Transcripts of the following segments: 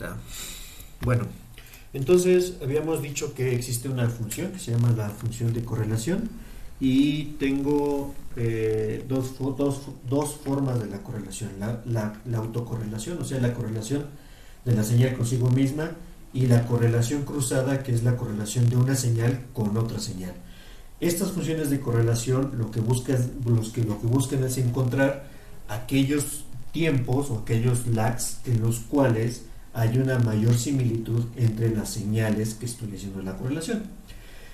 está. Bueno, entonces habíamos dicho que existe una función que se llama la función de correlación y tengo dos formas de la correlación. La autocorrelación, o sea, la correlación de la señal consigo misma, y la correlación cruzada, que es la correlación de una señal con otra señal. Estas funciones de correlación lo que buscan es encontrar aquellos tiempos o aquellos lags en los cuales hay una mayor similitud entre las señales que estoy haciendo la correlación.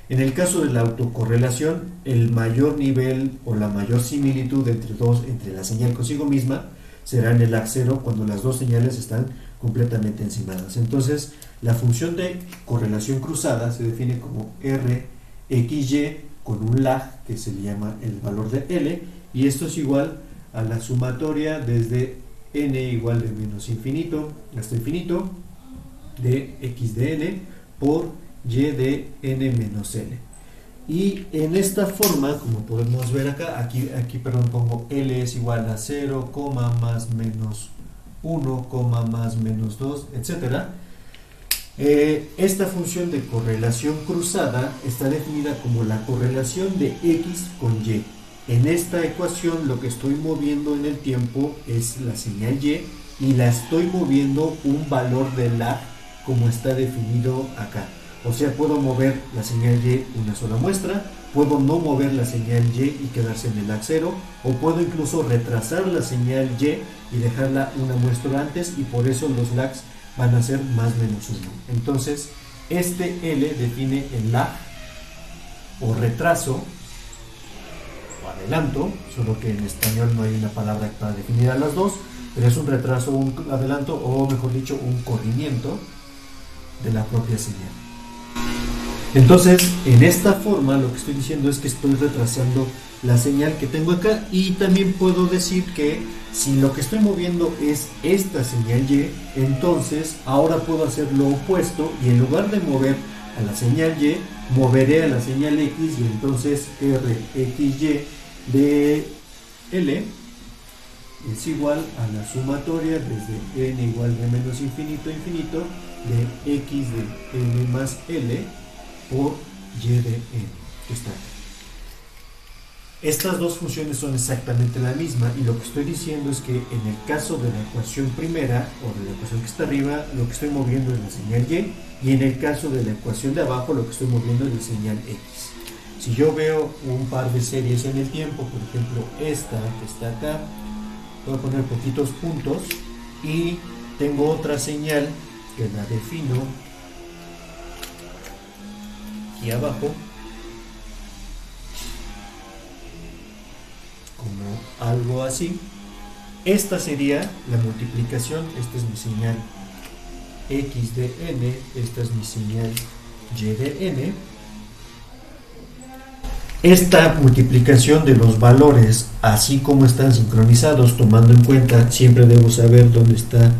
En el caso de la autocorrelación, el mayor nivel o la mayor similitud entre la señal consigo misma será en el lag 0 cuando las dos señales están completamente encimadas. Entonces, la función de correlación cruzada se define como RXY con un lag que se le llama el valor de L, y esto es igual a la sumatoria desde n igual de menos infinito hasta infinito de x de n por y de n menos l. Y en esta forma, como podemos ver acá, aquí pongo L es igual a 0, más menos 1, más menos 2, etcétera. Esta función de correlación cruzada está definida como la correlación de x con y. En esta ecuación lo que estoy moviendo en el tiempo es la señal y la estoy moviendo un valor de lag como está definido acá. O sea, puedo mover la señal y una sola muestra, puedo no mover la señal y y quedarse en el lag 0, o puedo incluso retrasar la señal y dejarla una muestra antes, y por eso los lags van a ser más menos 1. Entonces, este L define el lag o retraso o adelanto, solo que en español no hay una palabra para definir a las dos, pero es un retraso, un adelanto, o mejor dicho, un corrimiento de la propia señal. Entonces, en esta forma lo que estoy diciendo es que estoy retrasando la señal que tengo acá, y también puedo decir que si lo que estoy moviendo es esta señal Y, entonces ahora puedo hacer lo opuesto, y en lugar de mover a la señal Y, moveré a la señal X, y entonces RXY de L es igual a la sumatoria desde n igual de menos infinito a infinito de x de n más l por y de n, que está aquí. Estas dos funciones son exactamente la misma, y lo que estoy diciendo es que en el caso de la ecuación primera, o de la ecuación que está arriba, lo que estoy moviendo es la señal y en el caso de la ecuación de abajo, lo que estoy moviendo es la señal x. Si yo veo un par de series en el tiempo, por ejemplo esta que está acá, voy a poner poquitos puntos, y tengo otra señal que la defino aquí abajo como algo así. Esta sería la multiplicación, esta es mi señal x de n, esta es mi señal y de n. Esta multiplicación de los valores, así como están sincronizados, tomando en cuenta, siempre debo saber dónde está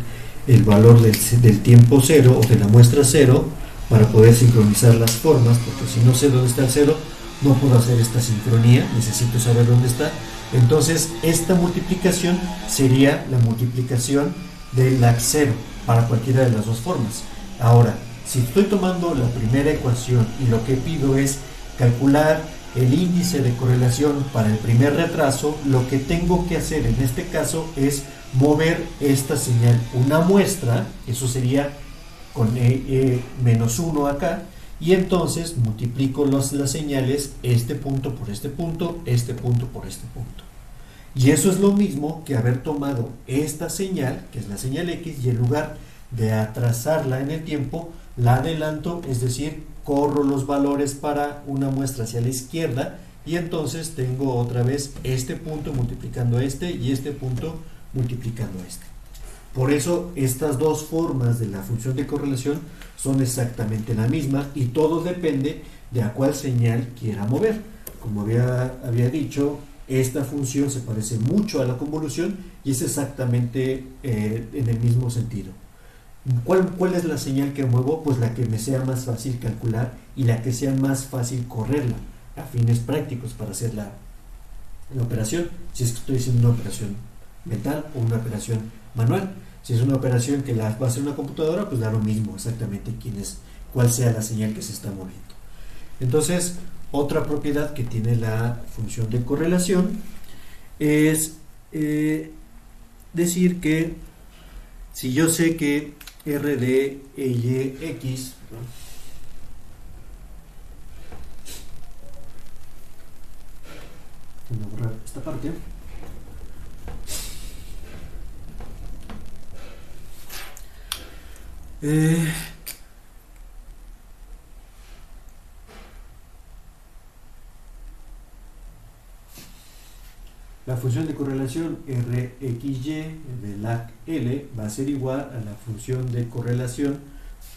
el valor del tiempo 0 o de la muestra 0 para poder sincronizar las formas, porque si no sé dónde está el 0, no puedo hacer esta sincronía, necesito saber dónde está. Entonces, esta multiplicación sería la multiplicación del lag 0 para cualquiera de las dos formas. Ahora, si estoy tomando la primera ecuación y lo que pido es calcular el índice de correlación para el primer retraso, lo que tengo que hacer en este caso es mover esta señal una muestra, eso sería con menos 1 acá, y entonces multiplico las señales, este punto por este punto, este punto por este punto. Y eso es lo mismo que haber tomado esta señal, que es la señal X, y en lugar de atrasarla en el tiempo, la adelanto, es decir, corro los valores para una muestra hacia la izquierda, y entonces tengo otra vez este punto multiplicando este y este punto multiplicando este. Por eso estas dos formas de la función de correlación son exactamente la misma, y todo depende de a cuál señal quiera mover. Como había dicho, esta función se parece mucho a la convolución y es exactamente en el mismo sentido. ¿Cuál es la señal que muevo? Pues la que me sea más fácil calcular y la que sea más fácil correrla a fines prácticos para hacer la operación, si es que estoy haciendo una operación mental o una operación manual. Si es una operación que la va a hacer una computadora, pues da lo mismo exactamente cuál sea la señal que se está moviendo. Entonces, otra propiedad que tiene la función de correlación es decir que si yo sé que R de Yx, voy a borrar esta parte. La función de correlación Rxy de lag L va a ser igual a la función de correlación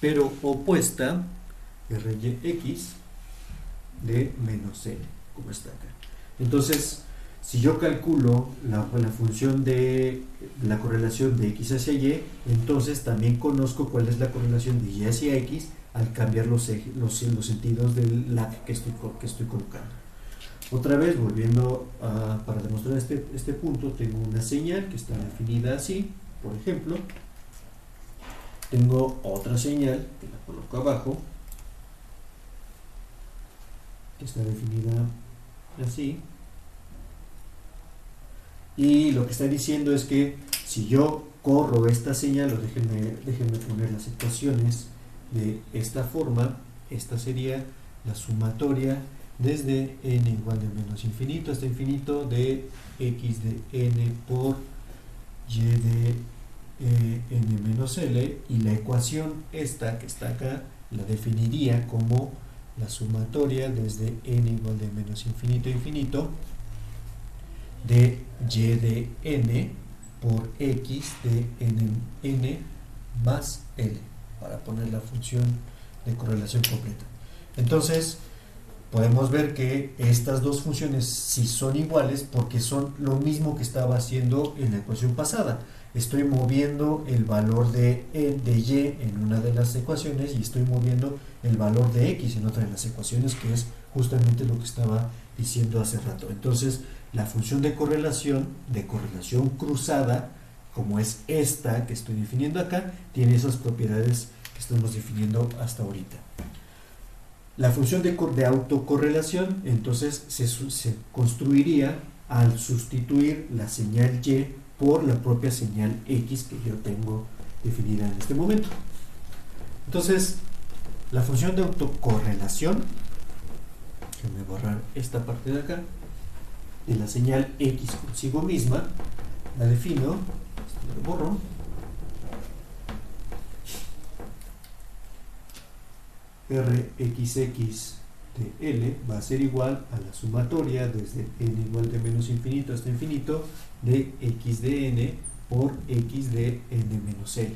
pero opuesta Ryx de menos L, como está acá. Entonces, si yo calculo la función de la correlación de X hacia Y, entonces también conozco cuál es la correlación de Y hacia X al cambiar los sentidos del lag que estoy colocando. Otra vez, volviendo para demostrar este punto, tengo una señal que está definida así, por ejemplo. Tengo otra señal, que la coloco abajo, que está definida así. Y lo que está diciendo es que si yo corro esta señal, o déjenme poner las ecuaciones de esta forma, esta sería la sumatoria desde n igual de menos infinito hasta infinito de x de n por y de n menos l, y la ecuación esta que está acá la definiría como la sumatoria desde n igual de menos infinito a infinito de y de n por x de n más l, para poner la función de correlación completa. Entonces podemos ver que estas dos funciones sí son iguales porque son lo mismo que estaba haciendo en la ecuación pasada. Estoy moviendo el valor de y en una de las ecuaciones y estoy moviendo el valor de x en otra de las ecuaciones, que es justamente lo que estaba diciendo hace rato. Entonces, la función de correlación cruzada, como es esta que estoy definiendo acá, tiene esas propiedades que estamos definiendo hasta ahorita. La función de autocorrelación, entonces, se construiría al sustituir la señal y por la propia señal x que yo tengo definida en este momento. Entonces, la función de autocorrelación, déjenme borrar esta parte de acá, de la señal x consigo misma, la defino, lo borro, Rxx de L va a ser igual a la sumatoria desde n igual de menos infinito hasta infinito de x de n por x de n menos L,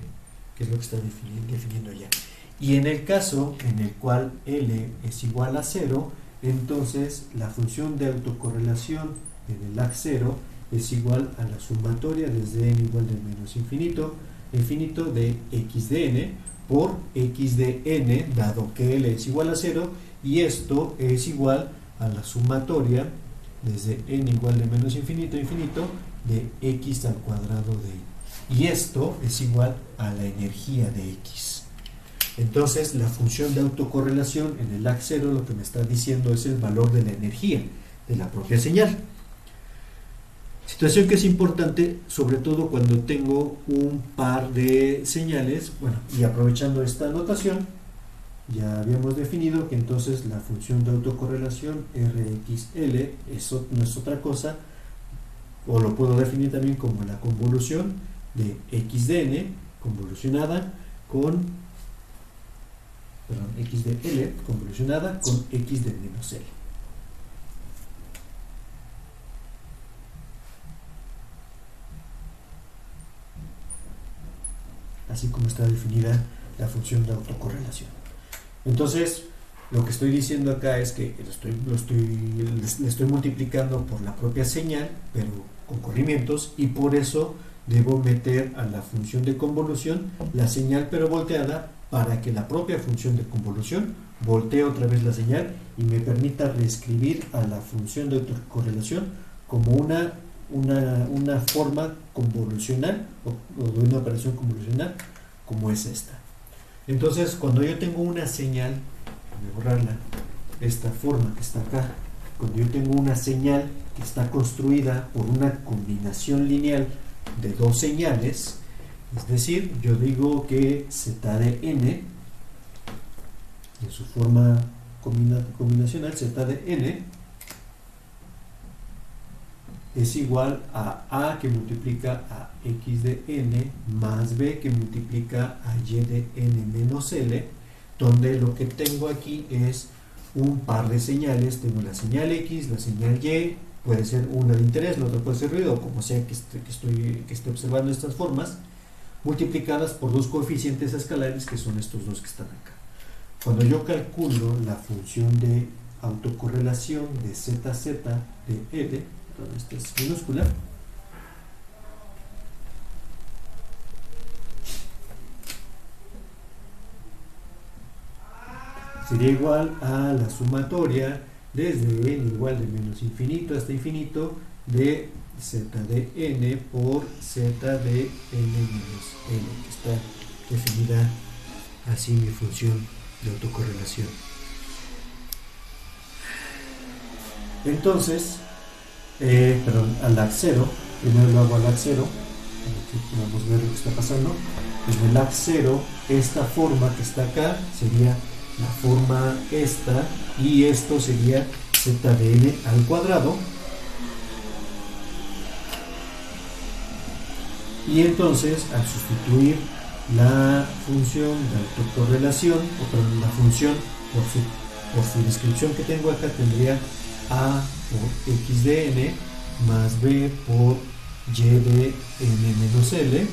que es lo que está definiendo allá. Y en el caso en el cual L es igual a 0, entonces la función de autocorrelación en el lag 0 es igual a la sumatoria desde n igual de menos infinito a infinito de x de n por x de n, dado que L es igual a 0, y esto es igual a la sumatoria desde n igual de menos infinito a infinito de x al cuadrado de n. Y esto es igual a la energía de x. Entonces, la función de autocorrelación en el lag 0 lo que me está diciendo es el valor de la energía de la propia señal. Situación que es importante, sobre todo cuando tengo un par de señales. Bueno, y aprovechando esta notación, ya habíamos definido que entonces la función de autocorrelación Rxl no es otra cosa, o lo puedo definir también como la convolución de x de n convolucionada con, x de l convolucionada con x de menos l. Así como está definida la función de autocorrelación. Entonces, lo que estoy diciendo acá es que le estoy multiplicando por la propia señal, pero con corrimientos, y por eso debo meter a la función de convolución la señal pero volteada, para que la propia función de convolución voltee otra vez la señal y me permita reescribir a la función de autocorrelación como una forma convolucional o de una operación convolucional como es esta. Entonces, cuando yo tengo una señal, voy a borrarla, esta forma que está acá, cuando yo tengo una señal que está construida por una combinación lineal de dos señales, es decir, yo digo que z de n, en su forma combinacional, z de n, es igual a que multiplica a x de n más b que multiplica a y de n menos l, donde lo que tengo aquí es un par de señales. Tengo la señal x, la señal y, puede ser una de interés, la otra puede ser ruido, como sea que esté observando estas formas, multiplicadas por dos coeficientes escalares que son estos dos que están acá. Cuando yo calculo la función de autocorrelación de ZZ de L, donde esta es minúscula, sería igual a la sumatoria desde n igual de menos infinito hasta infinito de z de n por z de n menos n, que está definida así mi función de autocorrelación. Entonces, al lag 0, primero lo hago al lag 0, aquí podemos ver lo que está pasando. En el lag 0, esta forma que está acá sería la forma esta, y esto sería z de n al cuadrado, y entonces al sustituir la función de autocorrelación, o perdón, la función por su descripción que tengo acá, tendría a por x de n más b por y de n menos l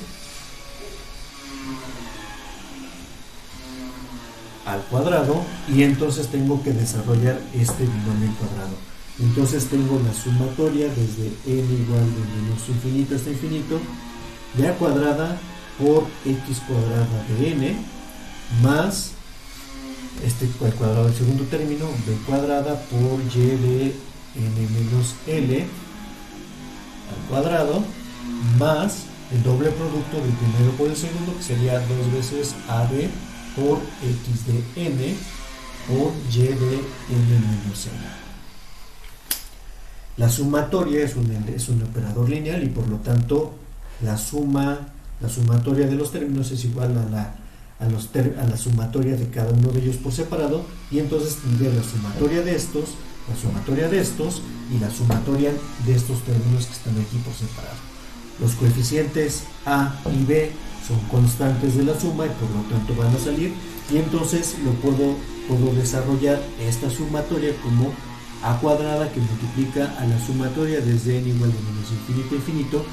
al cuadrado, y entonces tengo que desarrollar este binomio al cuadrado. Entonces tengo la sumatoria desde n igual de menos infinito hasta infinito de a cuadrada por x cuadrada de n más al cuadrado del segundo término, b cuadrada por y de n menos l al cuadrado más el doble producto del primero por el segundo, que sería 2 veces ab por x de n por y de n menos n. La sumatoria es un operador lineal, y por lo tanto la sumatoria de los términos es igual a la sumatoria de cada uno de ellos por separado, y entonces tendría la sumatoria de estos, la sumatoria de estos y la sumatoria de estos términos que están aquí por separado. Los coeficientes a y b son constantes de la suma y por lo tanto van a salir, y entonces puedo desarrollar esta sumatoria como a cuadrada, que multiplica a la sumatoria desde n igual de menos infinito a infinito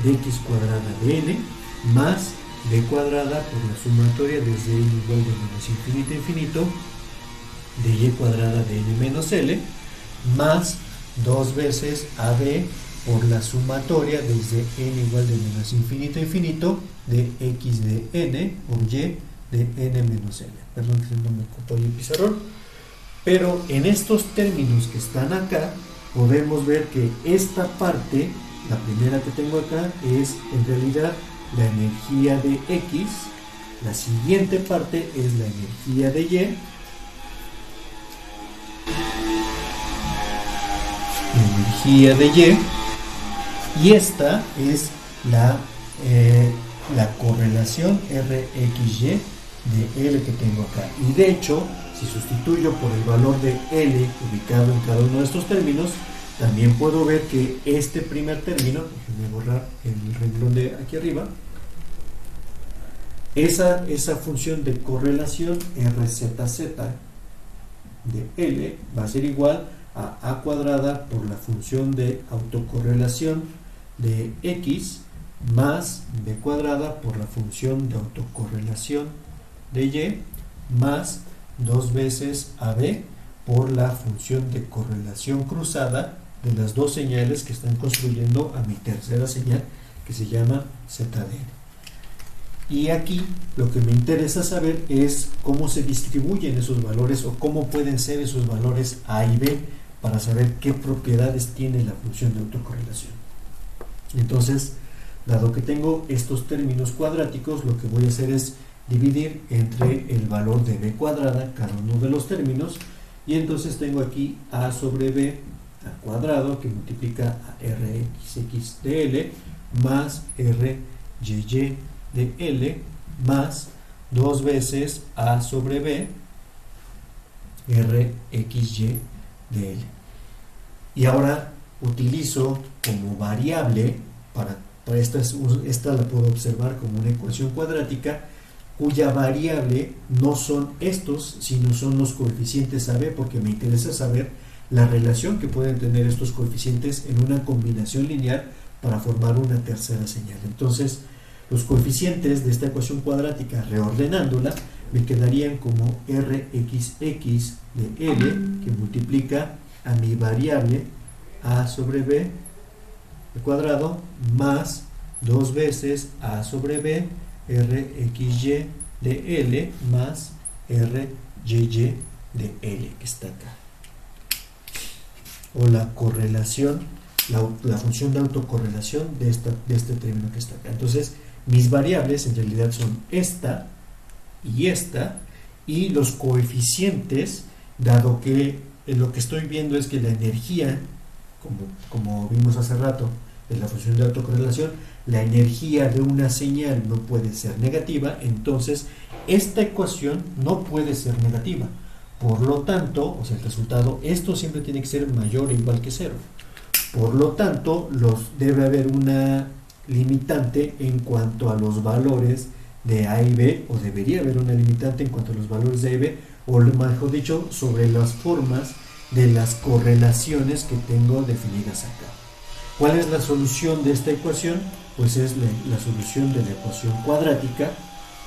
de x cuadrada de n más b cuadrada por la sumatoria desde n igual de menos infinito a infinito de y cuadrada de n menos l más 2 veces ab por la sumatoria desde n igual de menos infinito a infinito de x de n por y de n menos l. Perdón que no me ocupo el pizarrón, pero en estos términos que están acá podemos ver que esta parte, la primera que tengo acá, es en realidad la energía de x, la siguiente parte es la energía de y, y esta es la correlación RXY de L que tengo acá. Y de hecho, si sustituyo por el valor de L ubicado en cada uno de estos términos, también puedo ver que este primer término, déjenme borrar el renglón de aquí arriba, esa función de correlación RZZ de L va a ser igual a cuadrada por la función de autocorrelación de x más b cuadrada por la función de autocorrelación de y más 2 veces AB por la función de correlación cruzada de las dos señales que están construyendo a mi tercera señal, que se llama ZDN. Y aquí lo que me interesa saber es cómo se distribuyen esos valores, o cómo pueden ser esos valores A y B, para saber qué propiedades tiene la función de autocorrelación. Entonces, dado que tengo estos términos cuadráticos, lo que voy a hacer es dividir entre el valor de b cuadrada cada uno de los términos, y entonces tengo aquí a sobre b al cuadrado, que multiplica a rxx de l más ryy de l más 2 veces a sobre b rxy de l. Y ahora utilizo como variable para esta la puedo observar como una ecuación cuadrática cuya variable no son estos, sino son los coeficientes a b, porque me interesa saber la relación que pueden tener estos coeficientes en una combinación lineal para formar una tercera señal. Entonces, los coeficientes de esta ecuación cuadrática, reordenándola, me quedarían como rxx de l, que multiplica a mi variable a sobre b al cuadrado más 2 veces a sobre b rxy de l más ryy de l, que está acá. O la correlación, la función de autocorrelación de este término que está acá. Entonces, mis variables en realidad son esta, y los coeficientes, dado que lo que estoy viendo es que la energía, como vimos hace rato en la función de autocorrelación, la energía de una señal no puede ser negativa, entonces esta ecuación no puede ser negativa. Por lo tanto, o sea, el resultado, esto siempre tiene que ser mayor o igual que 0. Por lo tanto, debe haber una limitante en cuanto a los valores de A y B, o debería haber una limitante en cuanto a los valores de A y B, o mejor dicho, sobre las formas de las correlaciones que tengo definidas acá. ¿Cuál es la solución de esta ecuación? Pues es la solución de la ecuación cuadrática.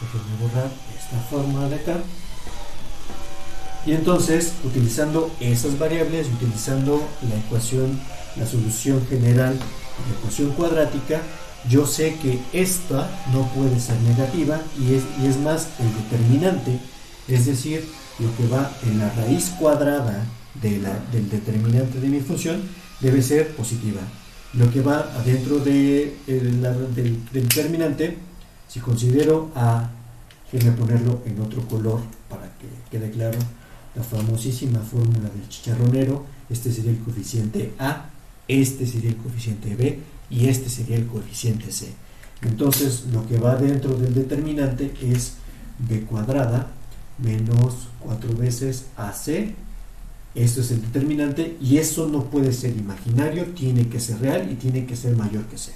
Déjenme borrar esta forma de acá. Y entonces, utilizando esas variables, utilizando la ecuación, la solución general de la ecuación cuadrática, yo sé que esta no puede ser negativa, y es más, el determinante, es decir, lo que va en la raíz cuadrada del determinante de mi función, debe ser positiva. Lo que va adentro del determinante, si considero a, déjenme ponerlo en otro color para que quede claro, la famosísima fórmula del chicharronero, este sería el coeficiente A, este sería el coeficiente B, y este sería el coeficiente C. Entonces, lo que va dentro del determinante es b cuadrada menos 4 veces AC. Esto es el determinante, y eso no puede ser imaginario, tiene que ser real y tiene que ser mayor que 0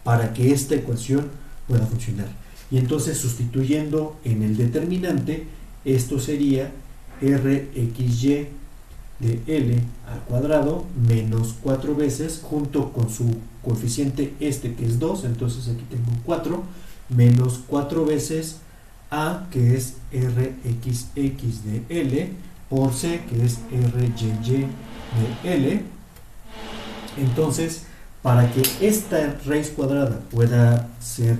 para que esta ecuación pueda funcionar. Y entonces, sustituyendo en el determinante, esto sería rxy de l al cuadrado menos 4 veces, junto con su coeficiente este que es 2, entonces aquí tengo 4, menos 4 veces a, que es rxx de l, por c, que es ryy de l. Entonces, para que esta raíz cuadrada pueda ser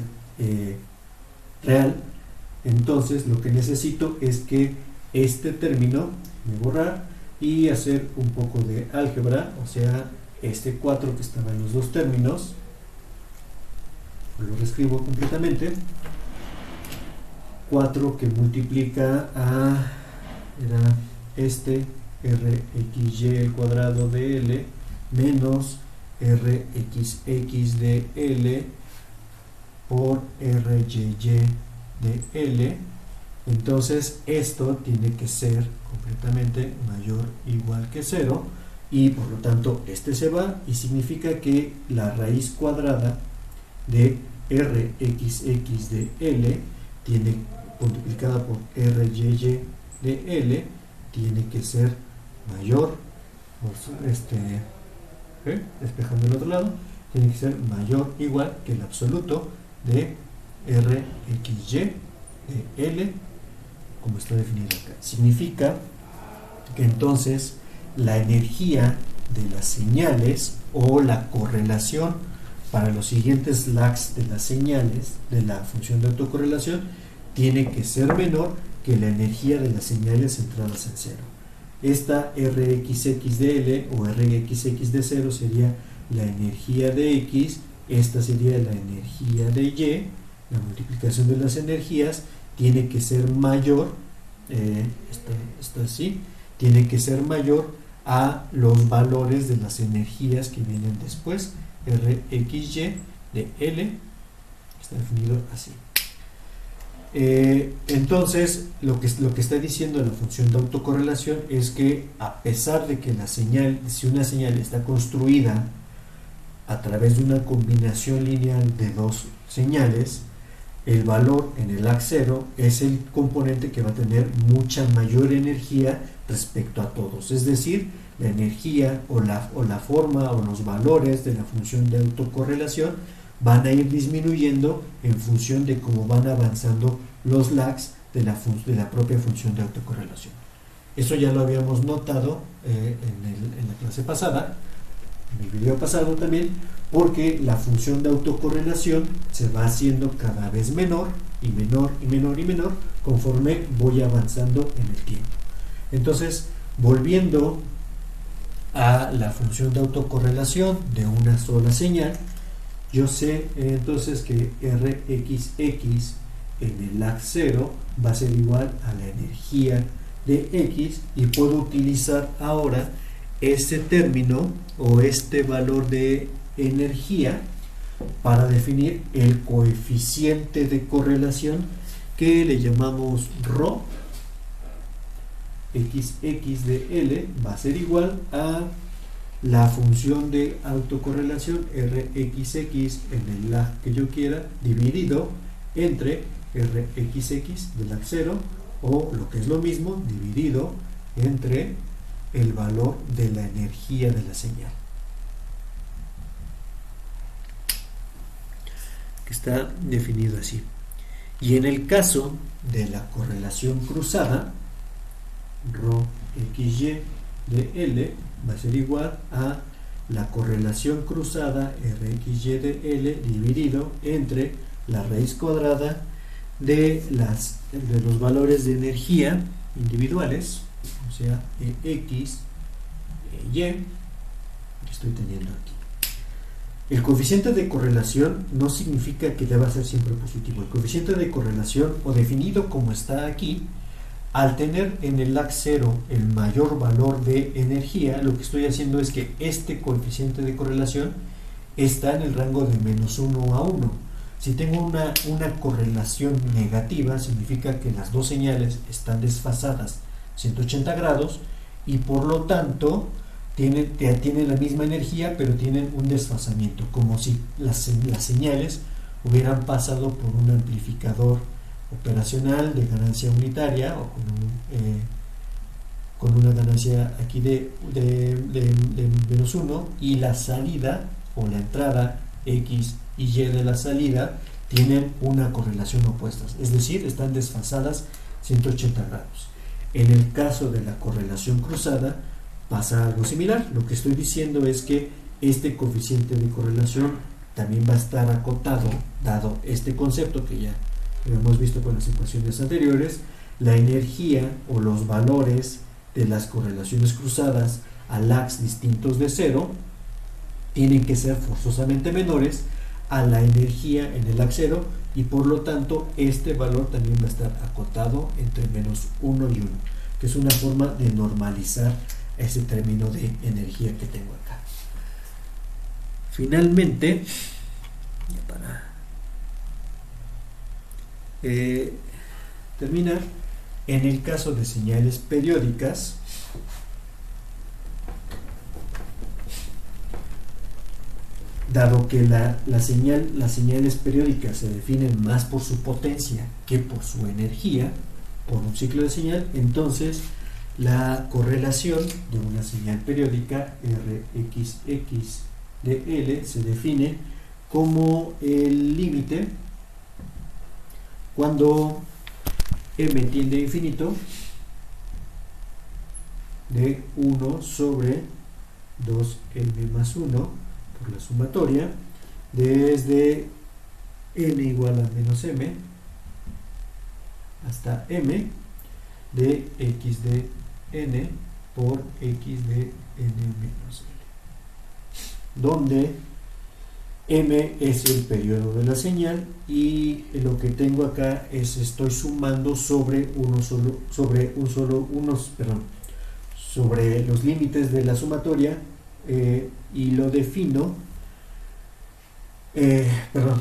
real, entonces lo que necesito es que este término, me borrar y hacer un poco de álgebra, o sea, este 4 que estaba en los dos términos, lo reescribo completamente. 4 que multiplica a, era este rxy al cuadrado de l menos rxx de l por ryy de l. Entonces esto tiene que ser completamente mayor o igual que 0, y por lo tanto este se va, y significa que la raíz cuadrada de rxx de l tiene, multiplicada por ryy de l, tiene que ser mayor, despejando el otro lado, tiene que ser mayor o igual que el absoluto de rxy de l, como está definido acá. Significa que entonces la energía de las señales, o la correlación para los siguientes lags de las señales de la función de autocorrelación, tiene que ser menor que la energía de las señales centradas en 0. Esta rxx de l o rxx de 0 sería la energía de x esta sería la energía de Y, la multiplicación de las energías tiene que ser mayor, está así, tiene que ser mayor a los valores de las energías que vienen después, Rxy de L, está definido así. Entonces, lo que está diciendo la función de autocorrelación es que a pesar de que la señal, si una señal está construida a través de una combinación lineal de dos señales, el valor en el AC0 es el componente que va a tener mucha mayor energía respecto a todos. Es decir, la energía o la forma o los valores de la función de autocorrelación van a ir disminuyendo en función de cómo van avanzando los lags de la propia función de autocorrelación. Eso ya lo habíamos notado en la clase pasada, en el video pasado también, porque la función de autocorrelación se va haciendo cada vez menor y menor y menor y menor conforme voy avanzando en el tiempo. Entonces, volviendo a la función de autocorrelación de una sola señal, yo sé entonces que Rxx en el lag 0 va a ser igual a la energía de X, y puedo utilizar ahora este término o este valor de energía para definir el coeficiente de correlación que le llamamos ρ. Xx de L va a ser igual a la función de autocorrelación Rxx en el lag que yo quiera dividido entre Rxx del lag 0, o lo que es lo mismo, dividido entre el valor de la energía de la señal, que está definido así. Y en el caso de la correlación cruzada, ρxy de L va a ser igual a la correlación cruzada Rxy de L dividido entre la raíz cuadrada de los valores de energía individuales, o sea, X, Y, que estoy teniendo aquí. El coeficiente de correlación no significa que deba ser siempre positivo. El coeficiente de correlación, o definido como está aquí, al tener en el lag 0 el mayor valor de energía, lo que estoy haciendo es que este coeficiente de correlación está en el rango de -1 a 1. Si tengo una correlación negativa, significa que las dos señales están desfasadas 180 grados y por lo tanto tienen la misma energía, pero tienen un desfasamiento, como si las señales hubieran pasado por un amplificador operacional de ganancia unitaria o con una ganancia aquí de -1, y la salida o la entrada X y Y de la salida tienen una correlación opuesta, es decir, están desfasadas 180 grados. En el caso de la correlación cruzada pasa algo similar. Lo que estoy diciendo es que este coeficiente de correlación también va a estar acotado, dado este concepto que ya hemos visto con las ecuaciones anteriores. La energía o los valores de las correlaciones cruzadas a lags distintos de 0 tienen que ser forzosamente menores a la energía en el lag 0, y por lo tanto este valor también va a estar acotado entre -1 y 1, que es una forma de normalizar ese término de energía que tengo acá. Finalmente, para terminar, en el caso de señales periódicas, dado que las señales periódicas se definen más por su potencia que por su energía, por un ciclo de señal, entonces la correlación de una señal periódica Rxx de L se define como el límite cuando m tiende a infinito de 1 sobre 2m más 1 por la sumatoria desde n igual a menos m hasta m de x de n por x de n menos l, donde M es el periodo de la señal y lo que tengo acá es estoy sumando sobre sobre los límites de la sumatoria y lo defino, perdón,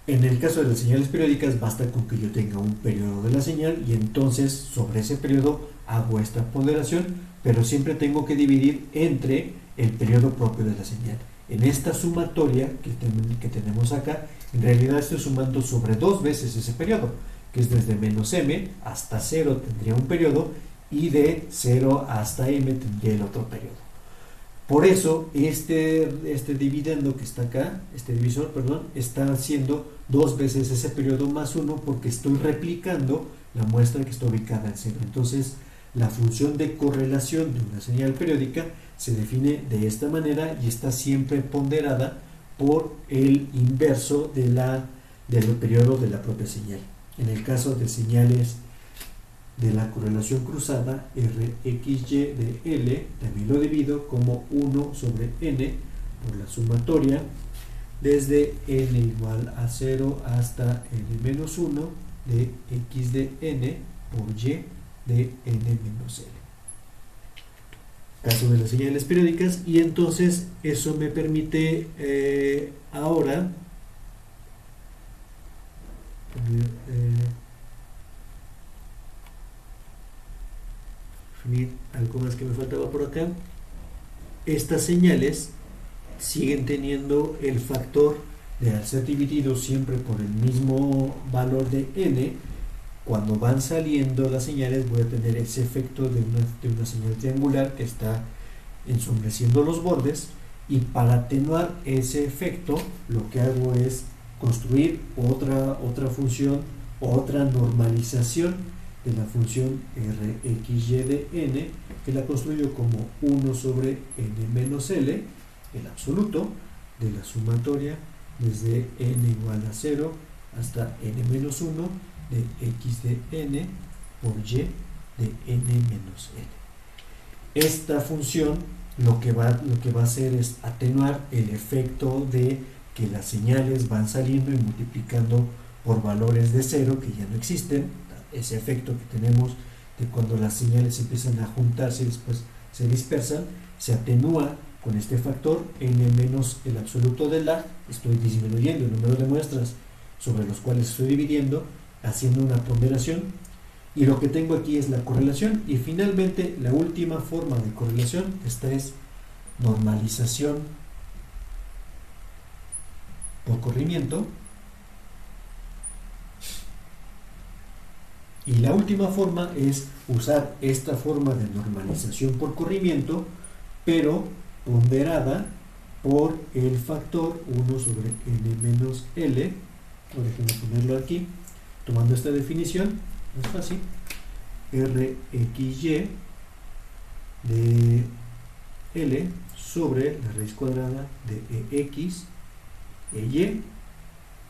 en el caso de las señales periódicas basta con que yo tenga un periodo de la señal y entonces sobre ese periodo hago esta ponderación, pero siempre tengo que dividir entre el periodo propio de la señal. En esta sumatoria que tenemos acá, en realidad estoy sumando sobre dos veces ese periodo, que es desde menos m hasta 0 tendría un periodo y de 0 hasta m tendría el otro periodo. Por eso este dividendo que está acá, este divisor, perdón, está haciendo dos veces ese periodo más 1 porque estoy replicando la muestra que está ubicada en 0. Entonces, la función de correlación de una señal periódica se define de esta manera y está siempre ponderada por el inverso del periodo de la propia señal. En el caso de señales de la correlación cruzada, Rxy de L también lo divido como 1 sobre n por la sumatoria desde n igual a 0 hasta n menos 1 de x de n por y de n menos l. Caso de las señales periódicas, y entonces eso me permite ahora definir algo más que me faltaba por acá. Estas señales siguen teniendo el factor de al ser divididos siempre por el mismo valor de n. Cuando van saliendo las señales voy a tener ese efecto de una señal triangular que está ensombreciendo los bordes, y para atenuar ese efecto lo que hago es construir otra función, otra normalización de la función Rxy de n, que la construyo como 1 sobre n menos l, el absoluto de la sumatoria desde n igual a 0 hasta n menos 1 de x de n por y de n menos l. Esta función lo que va a hacer es atenuar el efecto de que las señales van saliendo y multiplicando por valores de 0 que ya no existen, ese efecto que tenemos de cuando las señales empiezan a juntarse y después se dispersan, se atenúa con este factor n menos el absoluto de la. Estoy disminuyendo el número de muestras sobre los cuales estoy dividiendo, haciendo una ponderación, y lo que tengo aquí es la correlación. Y finalmente la última forma de correlación, esta es normalización por corrimiento, y la última forma es usar esta forma de normalización por corrimiento, pero ponderada por el factor 1 sobre n menos l. Déjenme ponerlo aquí, tomando esta definición, es fácil, Rxy de L sobre la raíz cuadrada de Ex, Y,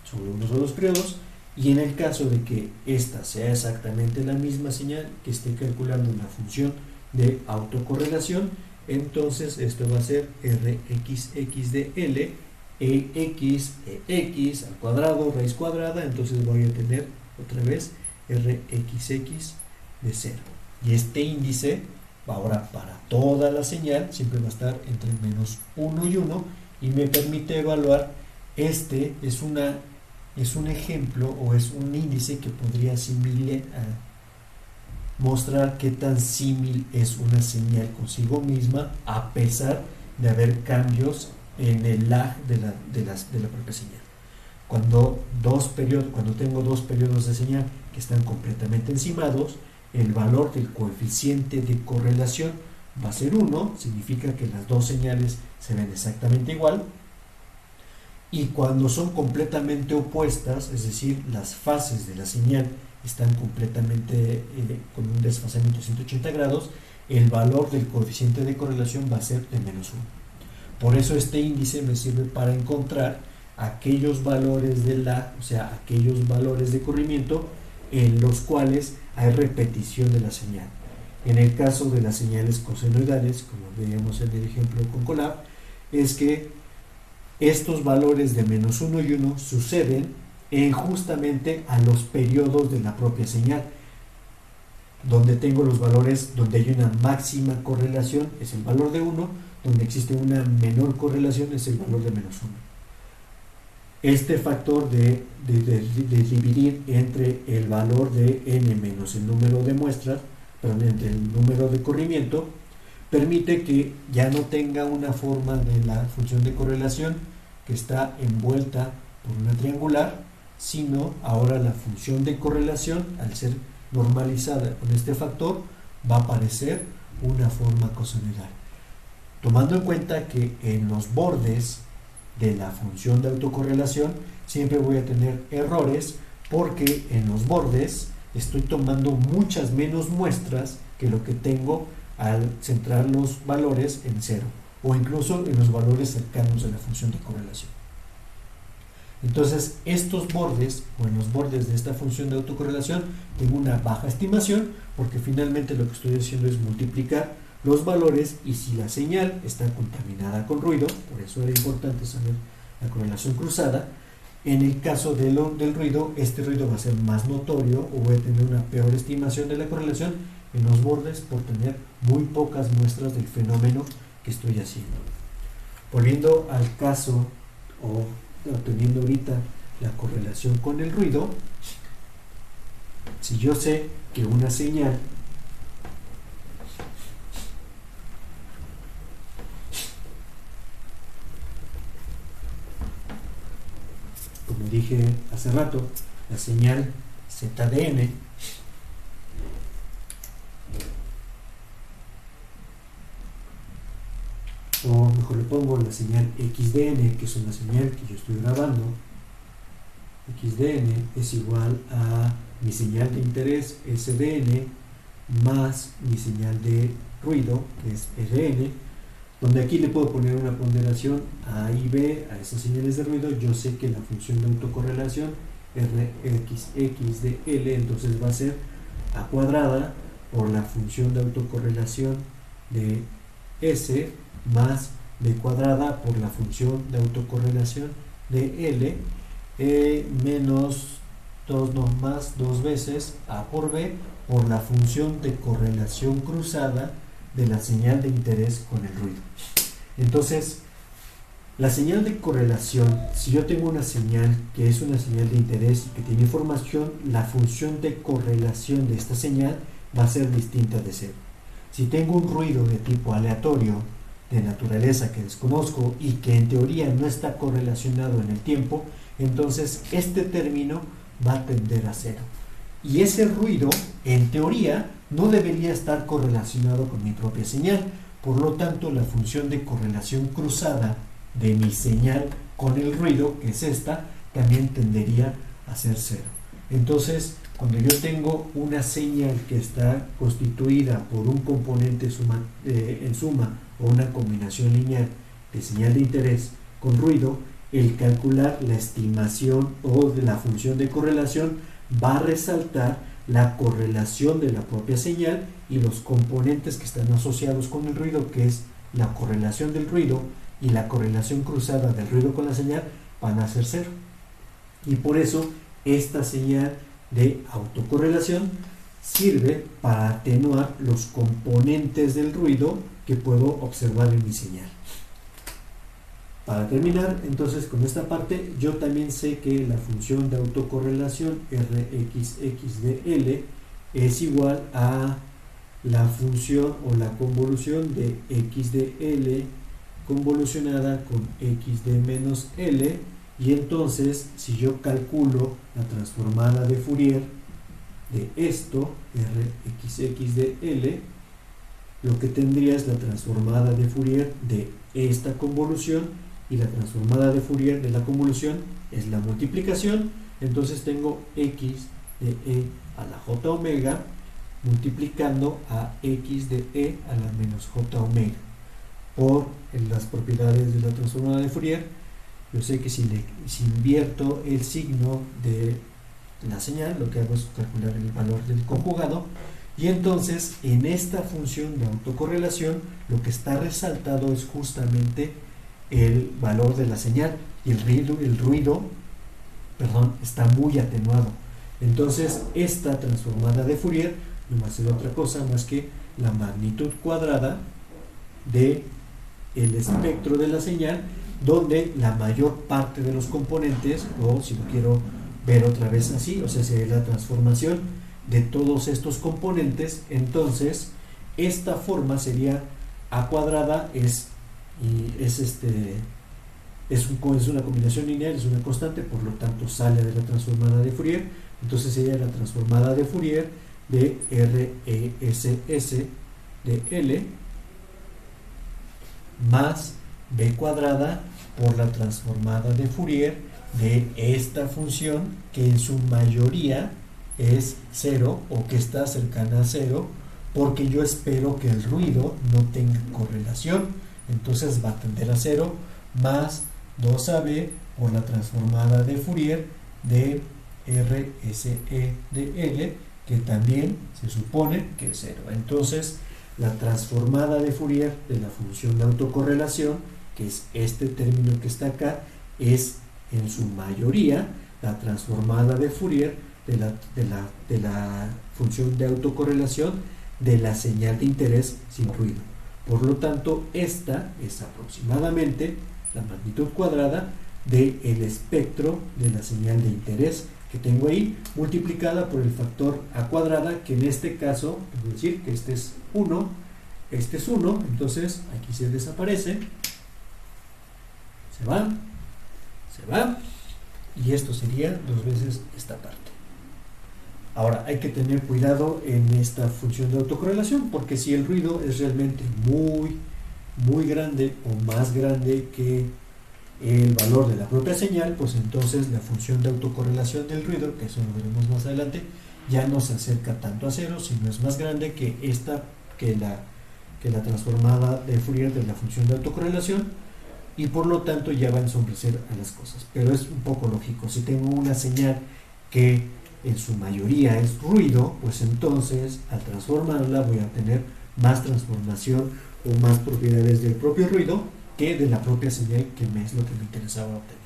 sobre unos de los periodos, y en el caso de que esta sea exactamente la misma señal que esté calculando la función de autocorrelación, entonces esto va a ser Rxx de L, X al cuadrado, raíz cuadrada, entonces voy a tener otra vez Rxx de 0. Y este índice, ahora para toda la señal, siempre va a estar entre menos 1 y 1, y me permite evaluar, este es un ejemplo o es un índice que podría mostrar qué tan símil es una señal consigo misma a pesar de haber cambios en el lag de la propia señal. Cuando tengo dos periodos de señal que están completamente encimados, el valor del coeficiente de correlación va a ser 1, significa que las dos señales se ven exactamente igual. Y cuando son completamente opuestas, es decir, las fases de la señal están completamente con un desfasamiento de 180 grados, el valor del coeficiente de correlación va a ser de menos 1. Por eso este índice me sirve para encontrar aquellos valores aquellos valores de corrimiento en los cuales hay repetición de la señal. En el caso de las señales cosenoidales, como veíamos en el ejemplo con Colab, es que estos valores de menos 1 y 1 suceden en justamente a los periodos de la propia señal. Donde tengo los valores, donde hay una máxima correlación, es el valor de 1, donde existe una menor correlación, es el valor de menos 1. Este factor de dividir entre el valor de n menos el número de muestras, perdón, entre el número de corrimiento, permite que ya no tenga una forma de la función de correlación que está envuelta por una triangular, sino ahora la función de correlación, al ser normalizada con este factor, va a aparecer una forma cosenoidal. Tomando en cuenta que en los bordes de la función de autocorrelación siempre voy a tener errores, porque en los bordes estoy tomando muchas menos muestras que lo que tengo al centrar los valores en cero, o incluso en los valores cercanos de la función de correlación. Entonces, estos bordes, o en los bordes de esta función de autocorrelación, tengo una baja estimación, porque finalmente lo que estoy haciendo es multiplicar los valores, y si la señal está contaminada con ruido, por eso era importante saber la correlación cruzada, en el caso del ruido, este ruido va a ser más notorio, o voy a tener una peor estimación de la correlación en los bordes por tener muy pocas muestras del fenómeno que estoy haciendo. Volviendo al caso, o obteniendo ahorita la correlación con el ruido, si yo sé que una señal como dije hace rato, la señal Z de n o mejor le pongo la señal X de n, que es una señal que yo estoy grabando. X de n es igual a mi señal de interés S de n más mi señal de ruido, que es Rn, donde aquí le puedo poner una ponderación A y B a esas señales de ruido. Yo sé que la función de autocorrelación Rx de L entonces va a ser A cuadrada por la función de autocorrelación de S más B cuadrada por la función de autocorrelación de L, menos 2, no, más 2 veces A por B por la función de correlación cruzada de la señal de interés con el ruido. Entonces, la señal de correlación, si yo tengo una señal que es una señal de interés y que tiene información, la función de correlación de esta señal va a ser distinta de cero. Si tengo un ruido de tipo aleatorio, de naturaleza que desconozco y que en teoría no está correlacionado en el tiempo, entonces este término va a tender a cero. Y ese ruido, en teoría, no debería estar correlacionado con mi propia señal. Por lo tanto, la función de correlación cruzada de mi señal con el ruido, que es esta, también tendería a ser cero. Entonces, cuando yo tengo una señal que está constituida por un componente en suma o una combinación lineal de señal de interés con ruido, el calcular la estimación o de la función de correlación va a resaltar la correlación de la propia señal y los componentes que están asociados con el ruido, que es la correlación del ruido y la correlación cruzada del ruido con la señal, van a ser cero. Y por eso esta señal de autocorrelación sirve para atenuar los componentes del ruido que puedo observar en mi señal. Para terminar entonces con esta parte, yo también sé que la función de autocorrelación Rxx de L es igual a la función o la convolución de x de L convolucionada con x de menos L, y entonces si yo calculo la transformada de Fourier de esto, Rxx de L, lo que tendría es la transformada de Fourier de esta convolución, y la transformada de Fourier de la convolución es la multiplicación. Entonces tengo x de e a la j omega multiplicando a x de e a la menos j omega por las propiedades de la transformada de Fourier. Yo sé que si invierto el signo de la señal, lo que hago es calcular el valor del conjugado, Y entonces en esta función de autocorrelación lo que está resaltado es justamente el valor de la señal, y el ruido está muy atenuado. Entonces esta transformada de Fourier no va a ser otra cosa más que la magnitud cuadrada de el espectro de la señal, donde la mayor parte de los componentes, o si lo quiero ver otra vez así, o sea, sería la transformación de todos estos componentes. Entonces esta forma sería a cuadrada, es una combinación lineal, es una constante, por lo tanto sale de la transformada de Fourier. Entonces sería la transformada de Fourier de RESS de L más b cuadrada por la transformada de Fourier de esta función, que en su mayoría es 0 o que está cercana a 0, porque yo espero que el ruido no tenga correlación. Entonces va a tender a 0, más 2AB por la transformada de Fourier de RSE de L, que también se supone que es 0. Entonces la transformada de Fourier de la función de autocorrelación, que es este término que está acá, es en su mayoría la transformada de Fourier de la función de autocorrelación de la señal de interés sin ruido. Por lo tanto, esta es aproximadamente la magnitud cuadrada del espectro de la señal de interés que tengo ahí, multiplicada por el factor a cuadrada, que en este caso, es decir, que este es 1, este es 1, entonces aquí se desaparece, se va, y esto sería 2 veces esta parte. Ahora, hay que tener cuidado en esta función de autocorrelación, porque si el ruido es realmente muy grande o más grande que el valor de la propia señal, pues entonces la función de autocorrelación del ruido, que eso lo veremos más adelante, ya no se acerca tanto a 0, sino es más grande que la transformada de Fourier de la función de autocorrelación, y por lo tanto ya va a ensombrecer a las cosas. Pero es un poco lógico. Si tengo una señal que en su mayoría es ruido, pues entonces al transformarla voy a tener más transformación o más propiedades del propio ruido que de la propia señal, que es lo que me interesaba obtener.